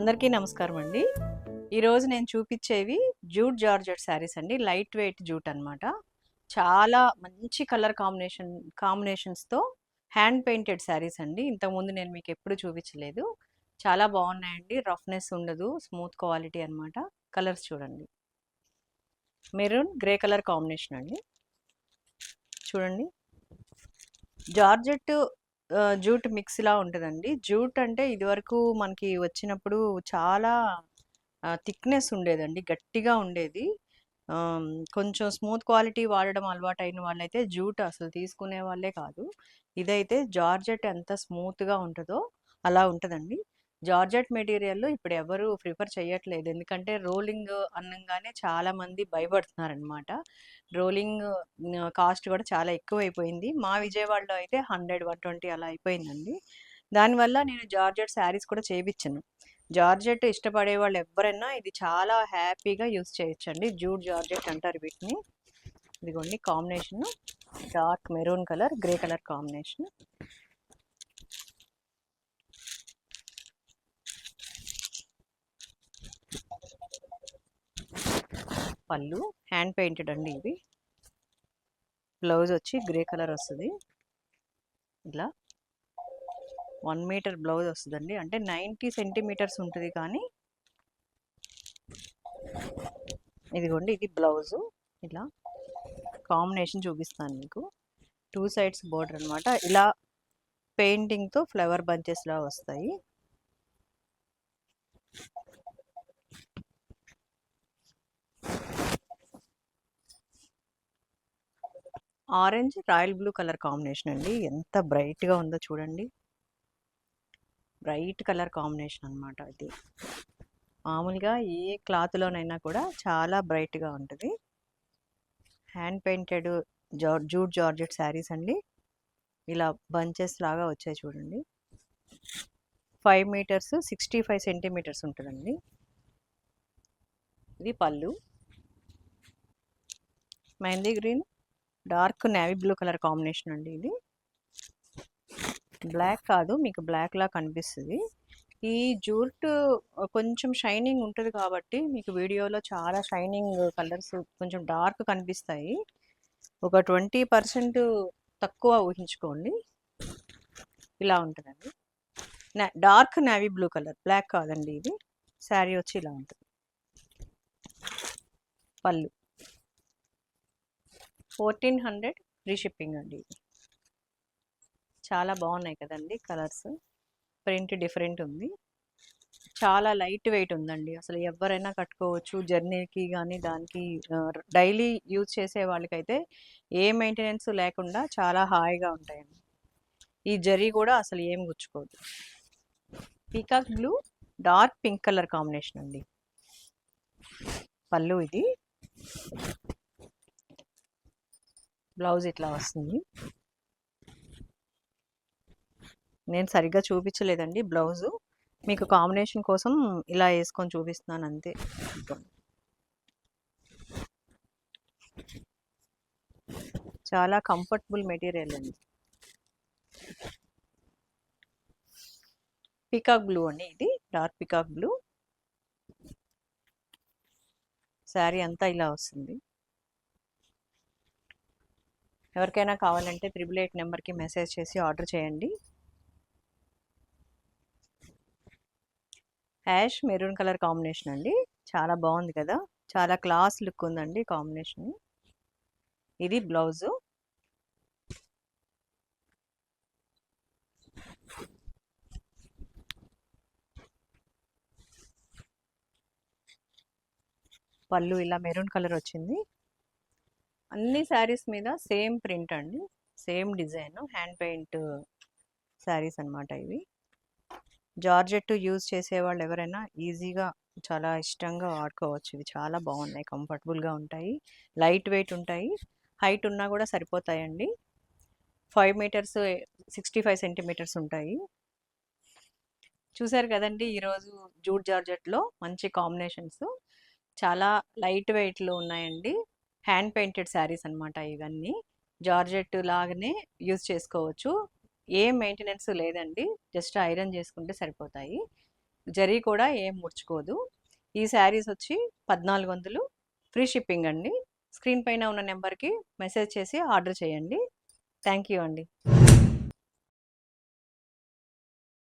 అందరికీ నమస్కారం అండి. ఈరోజు నేను చూపించేవి జూట్ జార్జెట్ శారీస్ అండి. లైట్ వెయిట్ జూట్ అనమాట. చాలా మంచి కలర్ కాంబినేషన్స్‌తో హ్యాండ్ పెయింటెడ్ శారీస్ అండి. ఇంతకుముందు నేను మీకు ఎప్పుడు చూపించలేదు. చాలా బాగున్నాయండి. రఫ్‌నెస్ ఉండదు. స్మూత్ క్వాలిటీ అనమాట. కలర్స్ చూడండి. మెరూన్, గ్రే కలర్ కాంబినేషన్ అండి. చూడండి. జార్జెట్ జూట్ మిక్స్‌లా ఉంటదండి. జూట్ అంటే ఇదివరకు మనకి వచ్చినప్పుడు చాలా థిక్‌నెస్ ఉండేదండి. గట్టిగా ఉండేది. ఆహ్, కొంచెం స్మూత్ క్వాలిటీ వాడడం అలవాటైన వాళ్ళైతే జూట్ అసలు తీసుకునే వాళ్ళే కాదు. ఇదైతే జార్జెట్ ఎంత స్మూత్‌గా ఉంటదో అలా ఉంటదండి. జార్జెట్ మెటీరియల్ ఇప్పుడు ఎవరు ప్రిఫర్ చేయట్లేదు. ఎందుకంటే రోలింగ్ అనంగానే చాలామంది భయపడుతున్నారనమాట. రోలింగ్ కాస్ట్ కూడా చాలా ఎక్కువైపోయింది. మా విజయవాడలో అయితే 100, 120 అలా అయిపోయిందండి. దానివల్ల నేను జార్జెట్ శారీస్ కూడా చేపిచ్చాను. జార్జెట్ ఇష్టపడే వాళ్ళు ఎవ్వరైనా ఇది చాలా హ్యాపీగా యూజ్ చేయొచ్చండి. జూట్ జార్జెట్ అంటారు వీటిని. ఇదిగోండి combination dark maroon colour, grey colour combination. పళ్ళు హ్యాండ్ పెయింటెడ్ అండి ఇవి. బ్లౌజ్ వచ్చి గ్రే కలర్ వస్తుంది. ఇలా 1 మీటర్ బ్లౌజ్ వస్తుందండి. అంటే 90 సెంటీమీటర్స్ ఉంటుంది. కానీ ఇదిగోండి ఇది బ్లౌజు. ఇలా కాంబినేషన్ చూపిస్తాను మీకు. 2 సైడ్స్ బోర్డర్ అనమాట. ఇలా పెయింటింగ్తో ఫ్లవర్ బంచెస్ లా వస్తాయి. Orange royal blue colour combination అండి. ఎంత బ్రైట్గా ఉందో చూడండి. బ్రైట్ కలర్ కాంబినేషన్ అనమాట ఇది. మామూలుగా ఏ క్లాత్లోనైనా కూడా చాలా బ్రైట్గా ఉంటుంది. Hand painted jute georgette saris అండి. ఇలా బంచెస్ లాగా వచ్చాయి చూడండి. 5 మీటర్స్ 65 సెంటీమీటర్స్ ఉంటుందండి. ఇది పళ్ళు. Mehndi green, dark navy blue colour combination అండి. ఇది బ్లాక్ కాదు, మీకు బ్లాక్ లా కనిపిస్తుంది. ఈ జూట్ కొంచెం షైనింగ్ ఉంటుంది కాబట్టి మీకు వీడియోలో చాలా షైనింగ్ కలర్స్ కొంచెం డార్క్ కనిపిస్తాయి. ఒక 20% తక్కువ ఊహించుకోండి. ఇలా ఉంటుందండి. Dark navy blue colour, black కాదండి ఇది. శారీ వచ్చి ఇలా ఉంటుంది. పళ్ళు 1400 ఫ్రీ షిప్పింగ్ అండి. చాలా బాగున్నాయి కదండి కలర్స్. ప్రింట్ డిఫరెంట్ ఉంది. చాలా లైట్ వెయిట్ ఉందండి. అసలు ఎవరైనా కట్టుకోవచ్చు. జర్నీకి కానీ దానికి డైలీ యూజ్ చేసే వాళ్ళకైతే ఏ మెయింటెనెన్స్ లేకుండా చాలా హాయిగా ఉంటాయండి. ఈ జరీ కూడా అసలు ఏం గుచ్చుకోదు. Peacock blue, dark pink colour combination అండి. పళ్ళు ఇది. బ్లౌజ్ ఇట్లా వస్తుంది. నేను సరిగ్గా చూపించలేదండి బ్లౌజు. మీకు కాంబినేషన్ కోసం ఇలా వేసుకొని చూపిస్తున్నాను అంతే. చాలా కంఫర్టబుల్ మెటీరియల్ అండి. పీకాక్ బ్లూ అండి ఇది. Dark peacock blue. శారీ అంతా ఇలా వస్తుంది. ఎవరికైనా కావాలంటే 888 నెంబర్కి మెసేజ్ చేసి ఆర్డర్ చేయండి. యాష్ మెరూన్ కలర్ కాంబినేషన్ అండి. చాలా బాగుంది కదా. చాలా క్లాస్ లుక్ ఉందండి కాంబినేషన్. ఇది బ్లౌజు. పళ్ళు ఇలా మెరూన్ కలర్ వచ్చింది. అన్ని శారీస్ మీద సేమ్ ప్రింట్ అండి. Same design. Hand paint saris అనమాట ఇవి. జార్జెట్ యూజ్ చేసేవాళ్ళు ఎవరైనా ఈజీగా చాలా ఇష్టంగా వాడుకోవచ్చు. ఇవి చాలా బాగున్నాయి. కంఫర్టబుల్గా ఉంటాయి. లైట్ వెయిట్ ఉంటాయి. హైట్ ఉన్నా కూడా సరిపోతాయండి. 5 మీటర్స్ 65 సెంటీమీటర్స్ ఉంటాయి. చూసారు కదండి ఈరోజు జూట్ జార్జెట్లో మంచి కాంబినేషన్స్. చాలా లైట్ వెయిట్లో ఉన్నాయండి. హ్యాండ్ పెయింటెడ్ శారీస్ అనమాట ఇవన్నీ. జార్జెట్ లాగానే యూజ్ చేసుకోవచ్చు. ఏ మెయింటెనెన్స్ లేదండి. జస్ట్ ఐరన్ చేసుకుంటే సరిపోతాయి. జరీ కూడా ఏం ముడుచుకోదు. ఈ శారీస్ వచ్చి 1400, ఫ్రీ షిప్పింగ్ అండి. స్క్రీన్ పైన ఉన్న నెంబర్కి మెసేజ్ చేసి ఆర్డర్ చేయండి. థ్యాంక్ యూ అండి.